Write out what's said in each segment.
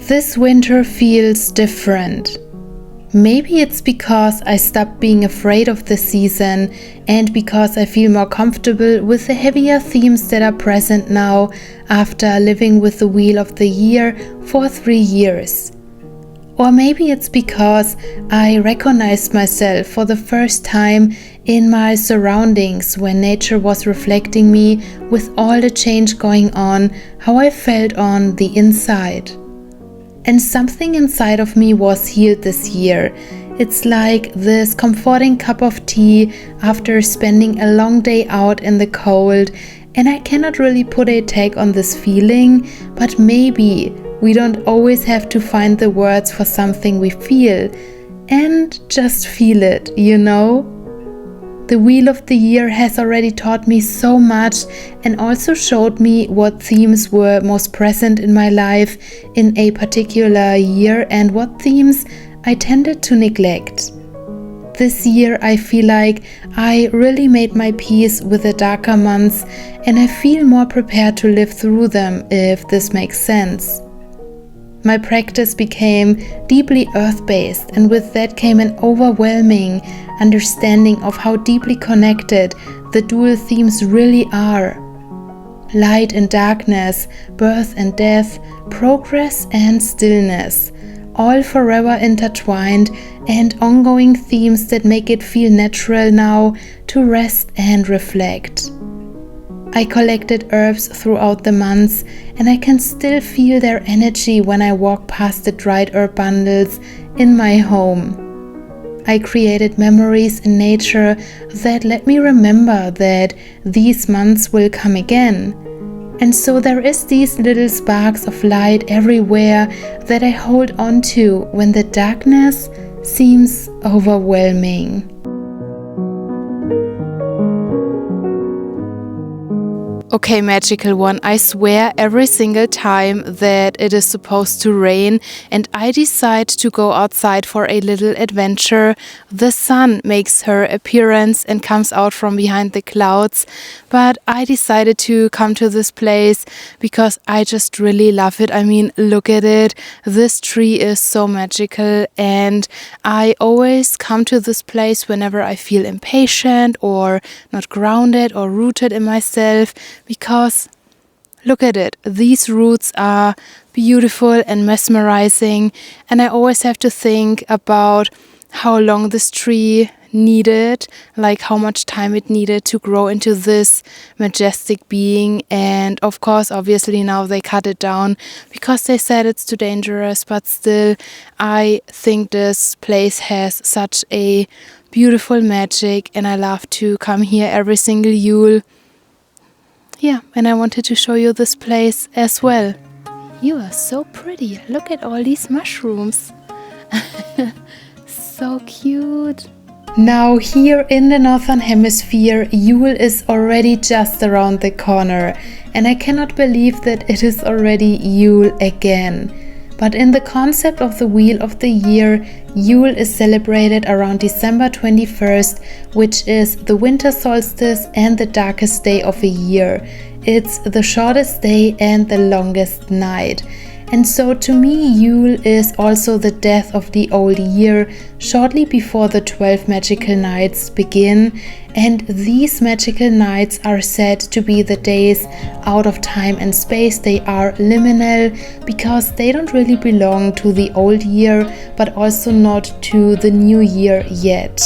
This winter feels different. Maybe it's because I stopped being afraid of the season and because I feel more comfortable with the heavier themes that are present now after living with the Wheel of the Year for 3 years. Or maybe it's because I recognized myself for the first time in my surroundings when nature was reflecting me with all the change going on, how I felt on the inside. And something inside of me was healed this year. It's like this comforting cup of tea after spending a long day out in the cold, and I cannot really put a tag on this feeling, but maybe we don't always have to find the words for something we feel, and just feel it, you know? The Wheel of the Year has already taught me so much and also showed me what themes were most present in my life in a particular year and what themes I tended to neglect. This year I feel like I really made my peace with the darker months and I feel more prepared to live through them, if this makes sense. My practice became deeply earth-based, and with that came an overwhelming understanding of how deeply connected the dual themes really are. Light and darkness, birth and death, progress and stillness, all forever intertwined and ongoing themes that make it feel natural now to rest and reflect. I collected herbs throughout the months and I can still feel their energy when I walk past the dried herb bundles in my home. I created memories in nature that let me remember that these months will come again. And so there is these little sparks of light everywhere that I hold on to when the darkness seems overwhelming. Okay, magical one, I swear every single time that it is supposed to rain and I decide to go outside for a little adventure, the sun makes her appearance and comes out from behind the clouds. But I decided to come to this place because I just really love it. I mean, look at it. This tree is so magical and I always come to this place whenever I feel impatient or not grounded or rooted in myself. Because look at it, these roots are beautiful and mesmerizing, and I always have to think about how long this tree needed, like how much time it needed to grow into this majestic being. And of course, obviously now they cut it down because they said it's too dangerous, but still I think this place has such a beautiful magic and I love to come here every single Yule. Yeah, and I wanted to show you this place as well. You are so pretty. Look at all these mushrooms. So cute. Now here in the Northern Hemisphere, Yule is already just around the corner. And I cannot believe that it is already Yule again. But in the concept of the Wheel of the Year, Yule is celebrated around December 21st, which is the Winter Solstice and the darkest day of the year. It's the shortest day and the longest night. And so to me, Yule is also the death of the old year, shortly before the 12 magical nights begin. And these magical nights are said to be the days out of time and space. They are liminal because they don't really belong to the old year, but also not to the new year yet.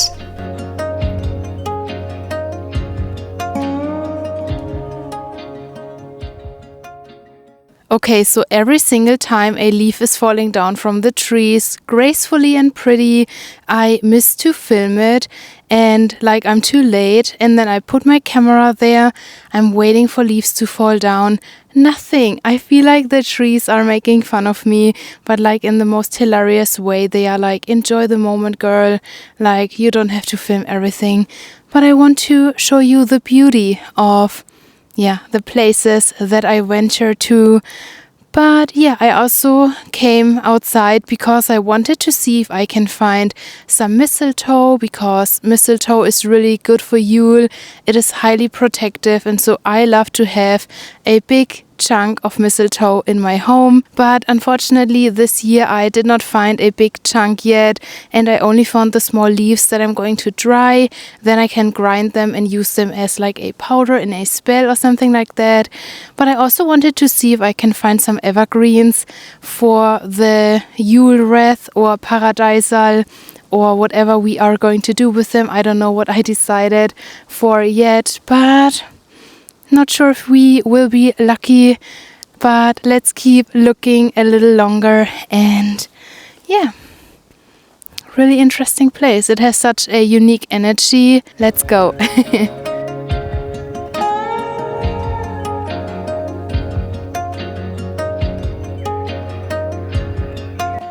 Okay, so every single time a leaf is falling down from the trees, gracefully and pretty, I miss to film it and like I'm too late and then I put my camera there, I'm waiting for leaves to fall down, nothing. I feel like the trees are making fun of me, but like in the most hilarious way. They are like, enjoy the moment, girl, like you don't have to film everything. But I want to show you the beauty of the places that I venture to. But yeah, I also came outside because I wanted to see if I can find some mistletoe, because mistletoe is really good for Yule. It is highly protective, and so I love to have a big chunk of mistletoe in my home, but unfortunately this year I did not find a big chunk yet, and I only found the small leaves that I'm going to dry. Then I can grind them and use them as like a powder in a spell or something like that. But I also wanted to see if I can find some evergreens for the Yule Wreath or Paradisal or whatever we are going to do with them. I don't know what I decided for yet, but not sure if we will be lucky, but let's keep looking a little longer. And yeah, really interesting place. It has such a unique energy. Let's go.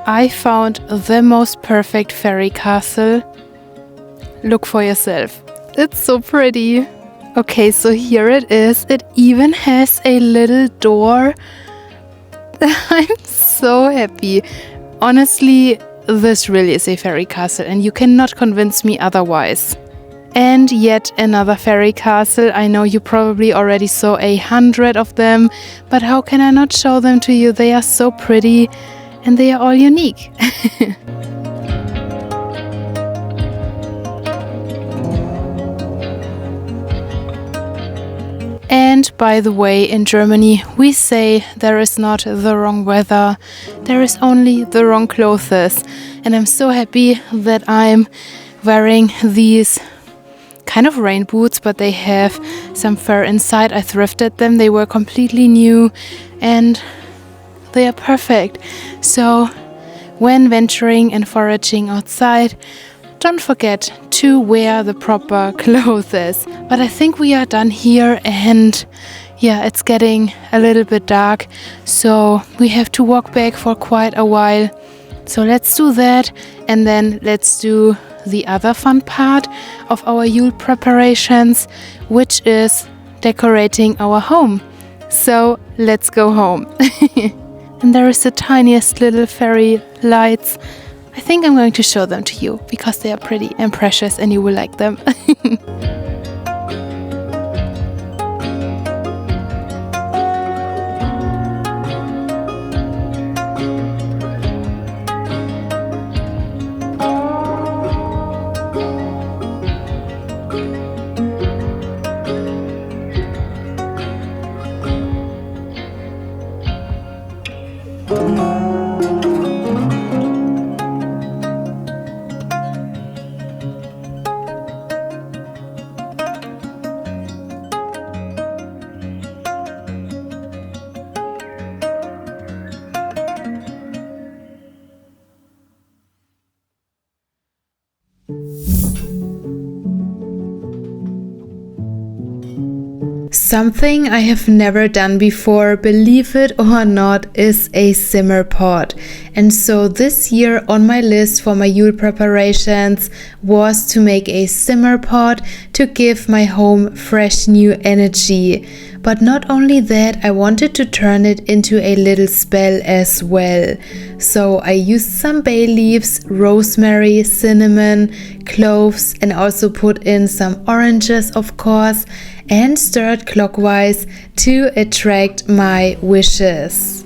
I found the most perfect fairy castle. Look for yourself. It's so pretty. Okay, so here it is. It even has a little door. I'm so happy. Honestly, this really is a fairy castle and you cannot convince me otherwise. And yet another fairy castle. I know you probably already saw 100 of them, but how can I not show them to you? They are so pretty and they are all unique. And by the way, in Germany we say there is not the wrong weather, there is only the wrong clothes. And I'm so happy that I'm wearing these kind of rain boots, but they have some fur inside. I thrifted them, they were completely new and they are perfect. So when venturing and foraging outside, don't forget to wear the proper clothes. But I think we are done here, and yeah, it's getting a little bit dark, so we have to walk back for quite a while. So let's do that, and then let's do the other fun part of our Yule preparations, which is decorating our home. So let's go home. And there is the tiniest little fairy lights. I think I'm going to show them to you because they are pretty and precious and you will like them. Something I have never done before, believe it or not, is a simmer pot. And so this year on my list for my Yule preparations was to make a simmer pot to give my home fresh new energy. But not only that, I wanted to turn it into a little spell as well. So I used some bay leaves, rosemary, cinnamon, cloves, and also put in some oranges, of course, and stirred clockwise to attract my wishes.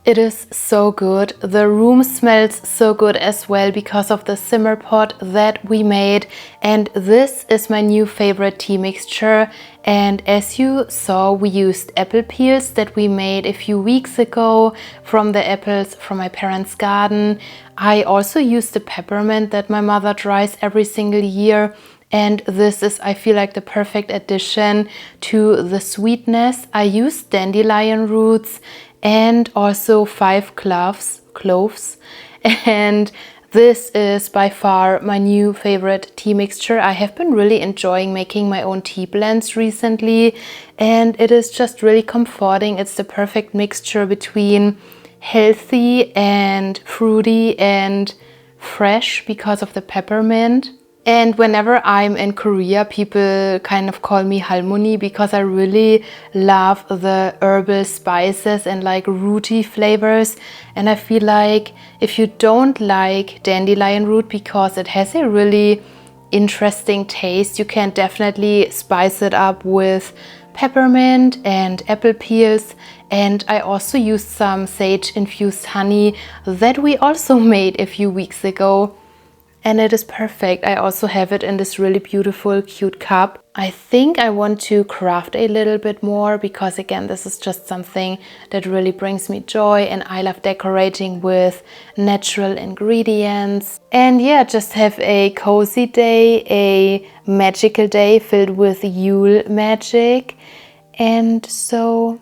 It is so good. The room smells so good as well because of the simmer pot that we made. And this is my new favorite tea mixture. And as you saw, we used apple peels that we made a few weeks ago from the apples from my parents' garden. I also used the peppermint that my mother dries every single year. And this is, I feel like, the perfect addition to the sweetness. I used dandelion roots and also 5 cloves. And this is by far my new favorite tea mixture. I have been really enjoying making my own tea blends recently, and it is just really comforting. It's the perfect mixture between healthy and fruity and fresh because of the peppermint. And whenever I'm in Korea, people kind of call me Halmoni because I really love the herbal spices and like rooty flavors. And I feel like if you don't like dandelion root because it has a really interesting taste, you can definitely spice it up with peppermint and apple peels. And I also used some sage infused honey that we also made a few weeks ago. And it is perfect. I also have it in this really beautiful, cute cup. I think I want to craft a little bit more because, again, this is just something that really brings me joy, and I love decorating with natural ingredients. And yeah, just have a cozy day, a magical day filled with Yule magic. And so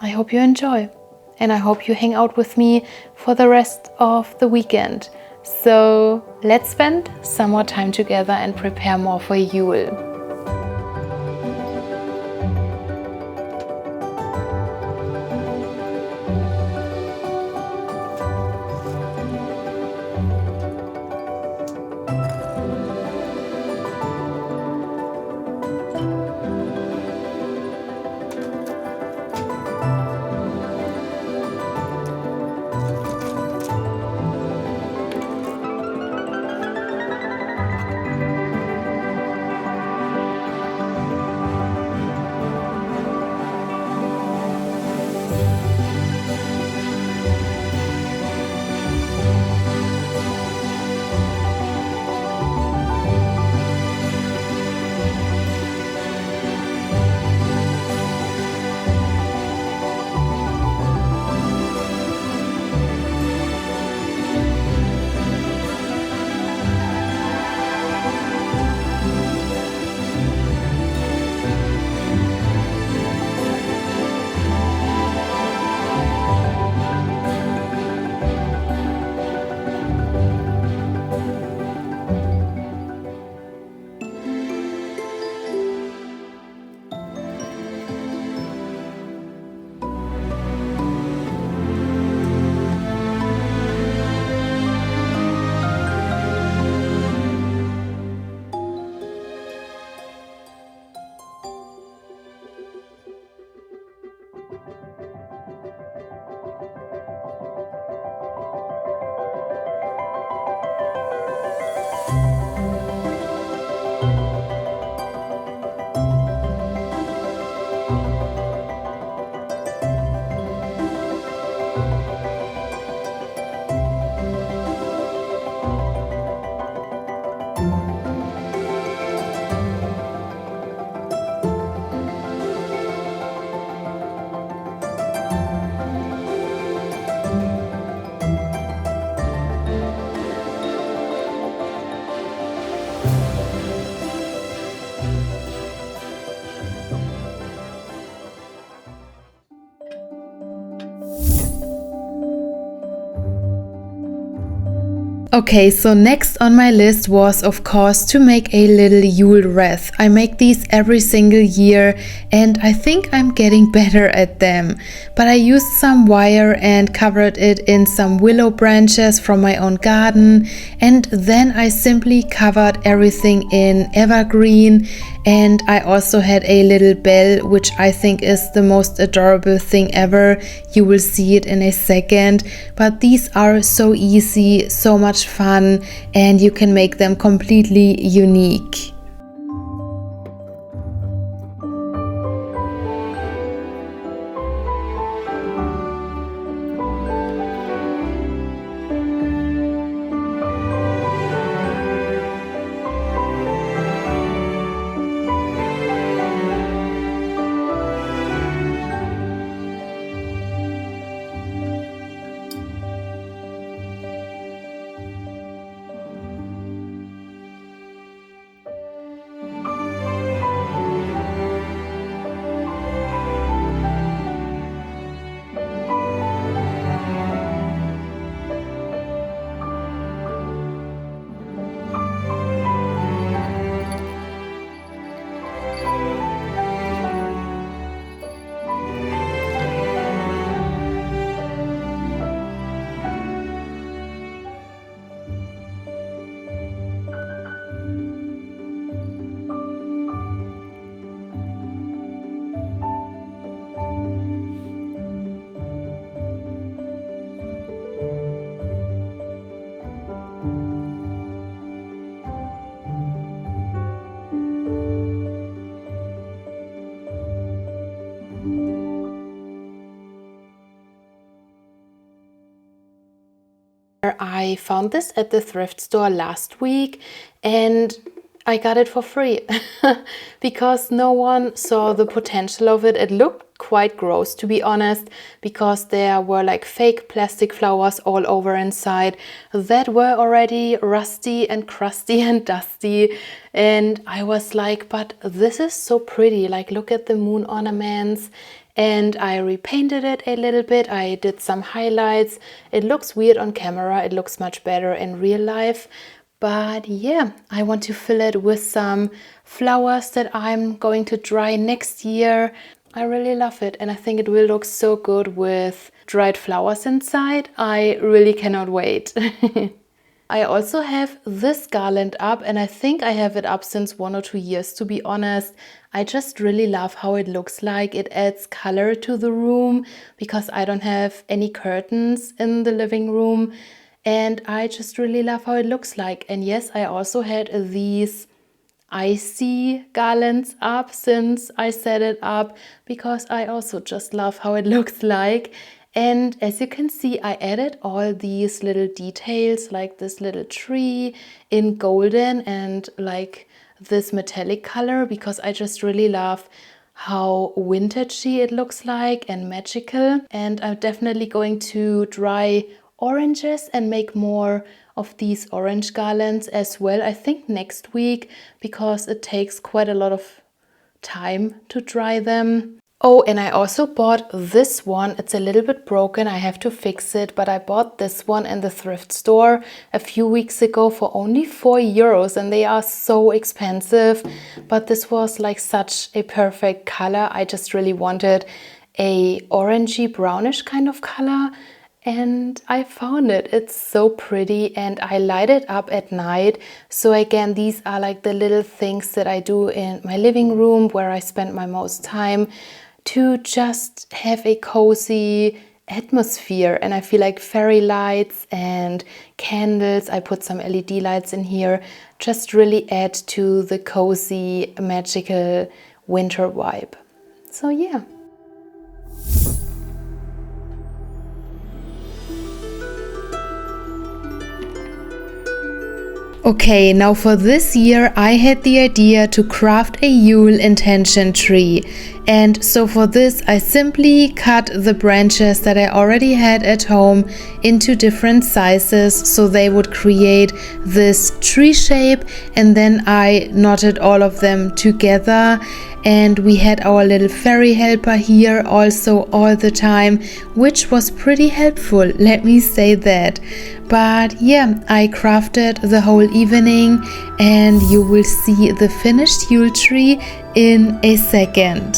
I hope you enjoy, and I hope you hang out with me for the rest of the weekend. So let's spend some more time together and prepare more for Yule. Okay, so next on my list was, of course, to make a little Yule wreath. I make these every single year and I think I'm getting better at them. But I used some wire and covered it in some willow branches from my own garden, and then I simply covered everything in evergreen. And I also had a little bell, which I think is the most adorable thing ever. You will see it in a second. But these are so easy, so much fun, and you can make them completely unique. I found this at the thrift store last week and I got it for free because no one saw the potential of it. It looked quite gross, to be honest, because there were like fake plastic flowers all over inside that were already rusty and crusty and dusty. And I was like, but this is so pretty. Like, look at the moon ornaments. And I repainted it a little bit. I did some highlights. It looks weird on camera. It looks much better in real life. But yeah, I want to fill it with some flowers that I'm going to dry next year. I really love it and I think it will look so good with dried flowers inside. I really cannot wait. I also have this garland up and I think I have it up since 1 or 2 years, to be honest. I just really love how it looks like. It adds color to the room because I don't have any curtains in the living room. And I just really love how it looks like. And yes, I also had these icy garlands up since I set it up because I also just love how it looks like. And as you can see, I added all these little details like this little tree in golden and like this metallic color because I just really love how vintagey it looks like and magical. And I'm definitely going to dry oranges and make more of these orange garlands as well, I think next week, because it takes quite a lot of time to dry them. Oh, and I also bought this one. It's a little bit broken. I have to fix it, but I bought this one in the thrift store a few weeks ago for only €4 and they are so expensive. But this was like such a perfect color. I just really wanted a orangey brownish kind of color. And I found it. It's so pretty and I light it up at night. So again, these are like the little things that I do in my living room where I spend my most time to just have a cozy atmosphere. And I feel like fairy lights and candles, I put some LED lights in here, just really add to the cozy, magical winter vibe. So yeah. Okay, now for this year I had the idea to craft a Yule intention tree. And so for this I simply cut the branches that I already had at home into different sizes so they would create this tree shape, and then I knotted all of them together. And we had our little fairy helper here also all the time, which was pretty helpful, let me say that. But yeah, I crafted the whole evening and you will see the finished Yule tree in a second.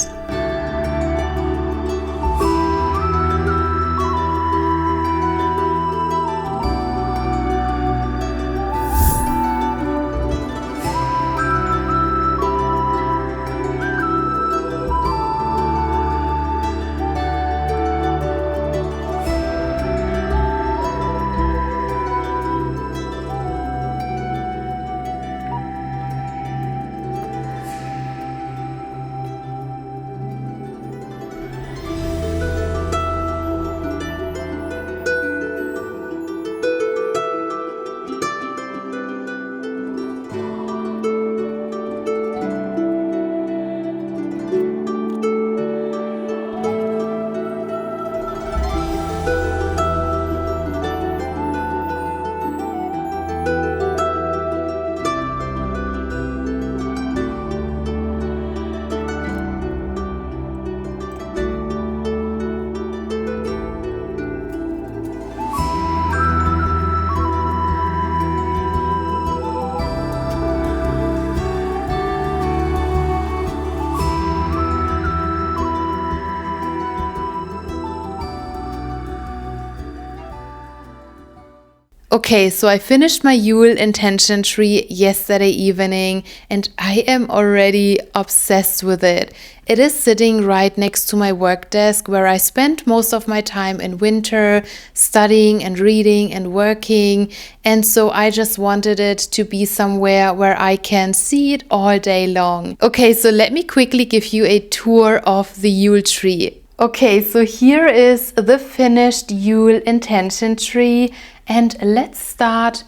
Okay, so I finished my Yule intention tree yesterday evening and I am already obsessed with it. It is sitting right next to my work desk where I spend most of my time in winter studying and reading and working, and so I just wanted it to be somewhere where I can see it all day long. Okay, so let me quickly give you a tour of the Yule tree. Okay, so here is the finished Yule intention tree. And let's start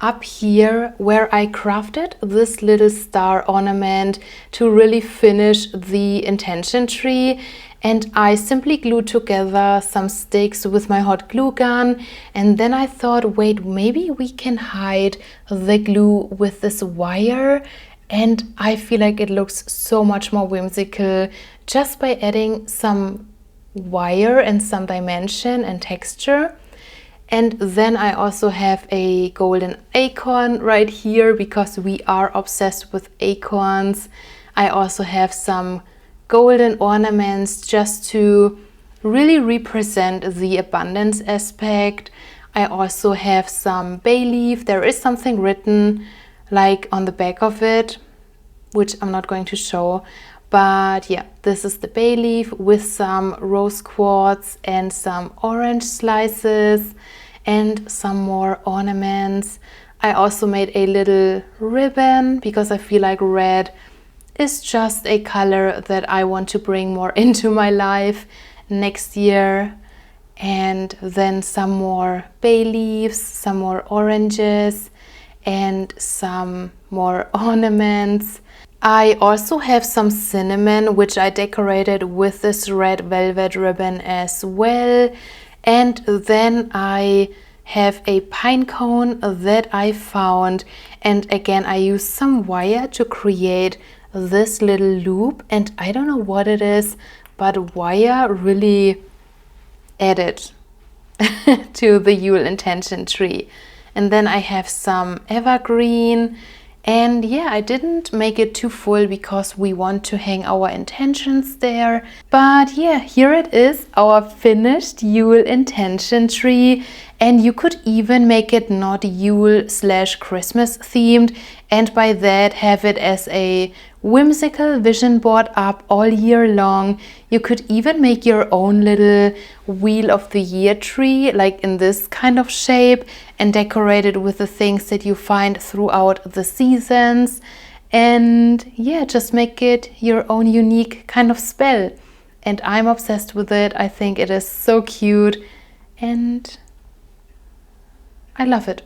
up here where I crafted this little star ornament to really finish the intention tree. And I simply glued together some sticks with my hot glue gun, and then I thought, wait, maybe we can hide the glue with this wire, and I feel like it looks so much more whimsical just by adding some wire and some dimension and texture. And then I also have a golden acorn right here because we are obsessed with acorns. I also have some golden ornaments just to really represent the abundance aspect. I also have some bay leaf. There is something written like on the back of it, which I'm not going to show. But yeah, this is the bay leaf with some rose quartz and some orange slices and some more ornaments. I also made a little ribbon because I feel like red is just a color that I want to bring more into my life next year. And then some more bay leaves, some more oranges, and some more ornaments. I also have some cinnamon, which I decorated with this red velvet ribbon as well. And then I have a pine cone that I found. And again, I used some wire to create this little loop. And I don't know what it is, but wire really added to the Yule intention tree. And then I have some evergreen. And yeah, I didn't make it too full because we want to hang our intentions there. But yeah, here it is, our finished Yule intention tree. And you could even make it not Yule/Christmas themed, and by that have it as a whimsical vision board up all year long. You could even make your own little wheel of the year tree, like in this kind of shape, and decorate it with the things that you find throughout the seasons. And yeah, just make it your own unique kind of spell. And I'm obsessed with it. I think it is so cute and I love it.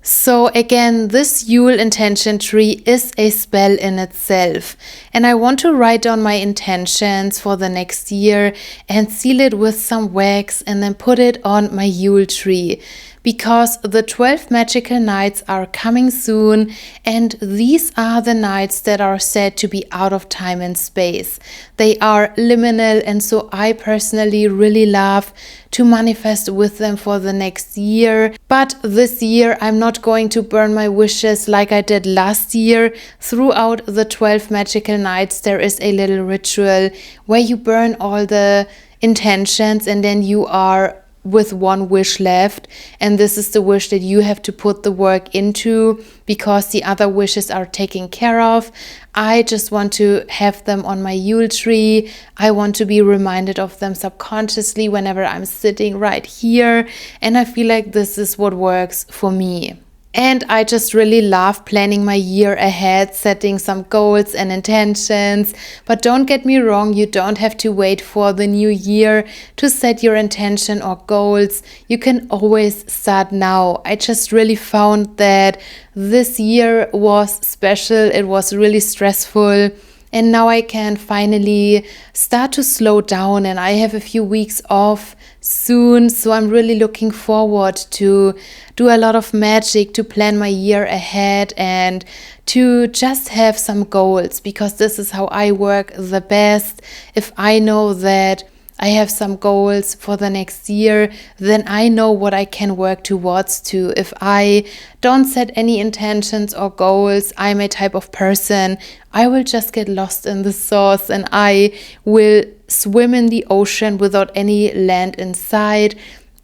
So again, this Yule intention tree is a spell in itself, and I want to write down my intentions for the next year and seal it with some wax and then put it on my Yule tree, because the 12 magical nights are coming soon, and these are the nights that are said to be out of time and space. They are liminal, and so I personally really love to manifest with them for the next year. But this year I'm not going to burn my wishes like I did last year. Throughout the 12 magical nights there is a little ritual where you burn all the intentions and then you are with one wish left, and this is the wish that you have to put the work into because the other wishes are taken care of. I just want to have them on my Yule tree. I want to be reminded of them subconsciously whenever I'm sitting right here, and I feel like this is what works for me. And I just really love planning my year ahead, setting some goals and intentions. But don't get me wrong, you don't have to wait for the new year to set your intention or goals. You can always start now. I just really found that this year was special. It was really stressful. And now I can finally start to slow down, and I have a few weeks off soon. So I'm really looking forward to do a lot of magic, to plan my year ahead and to just have some goals, because this is how I work the best. If I know that I have some goals for the next year, then I know what I can work towards to. If I don't set any intentions or goals, I'm a type of person, I will just get lost in the sauce and I will swim in the ocean without any land in sight.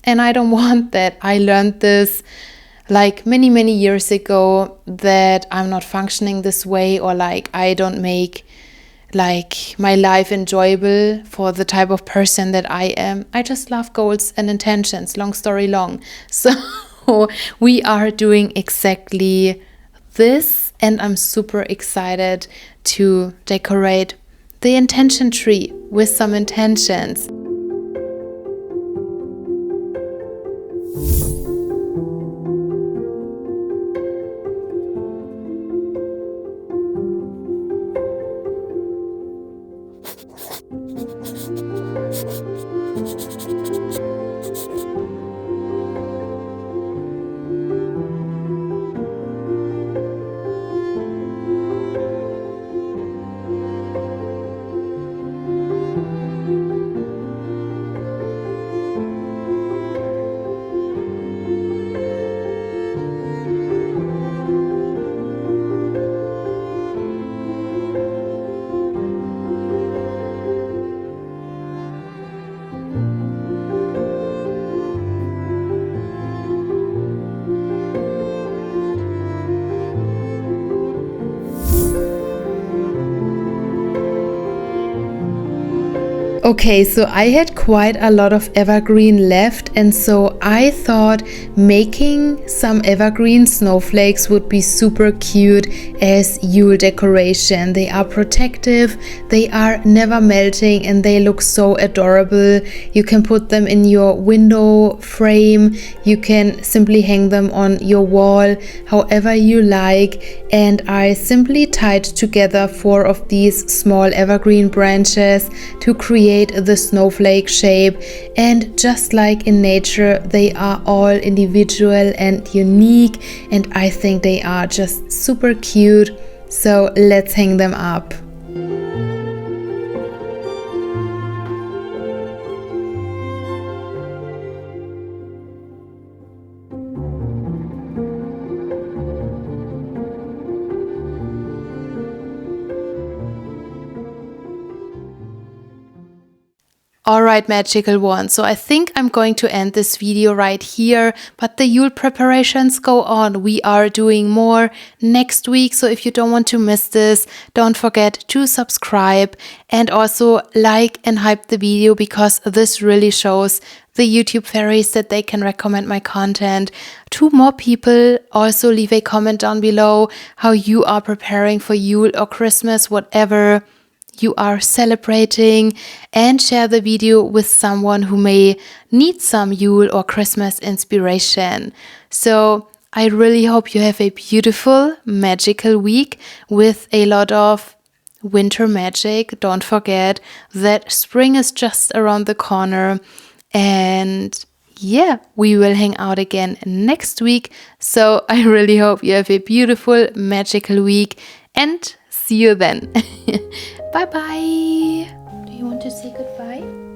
And I don't want that. I learned this like many years ago, that I'm not functioning this way, or like I don't make like my life enjoyable for the type of person that I am. I just love goals and intentions, long story long. So we are doing exactly this, and I'm super excited to decorate the intention tree with some intentions. Okay, so I had quite a lot of evergreen left, and so I thought making some evergreen snowflakes would be super cute as Yule decoration. They are protective, they are never melting, and they look so adorable. You can put them in your window frame, you can simply hang them on your wall, however you like. And I simply tied together 4 of these small evergreen branches to create the snowflake shape, and just like in nature, they are all individual and unique, and I think they are just super cute. So let's hang them up. Alright, magical ones, so I think I'm going to end this video right here, but the Yule preparations go on. We are doing more next week, so if you don't want to miss this, don't forget to subscribe and also like and hype the video, because this really shows the YouTube fairies that they can recommend my content to more people. Also leave a comment down below how you are preparing for Yule or Christmas, whatever you are celebrating, and share the video with someone who may need some Yule or Christmas inspiration. So I really hope you have a beautiful, magical week with a lot of winter magic. Don't forget that spring is just around the corner, and yeah, we will hang out again next week. So I really hope you have a beautiful, magical week, and see you then. Bye bye. Do you want to say goodbye?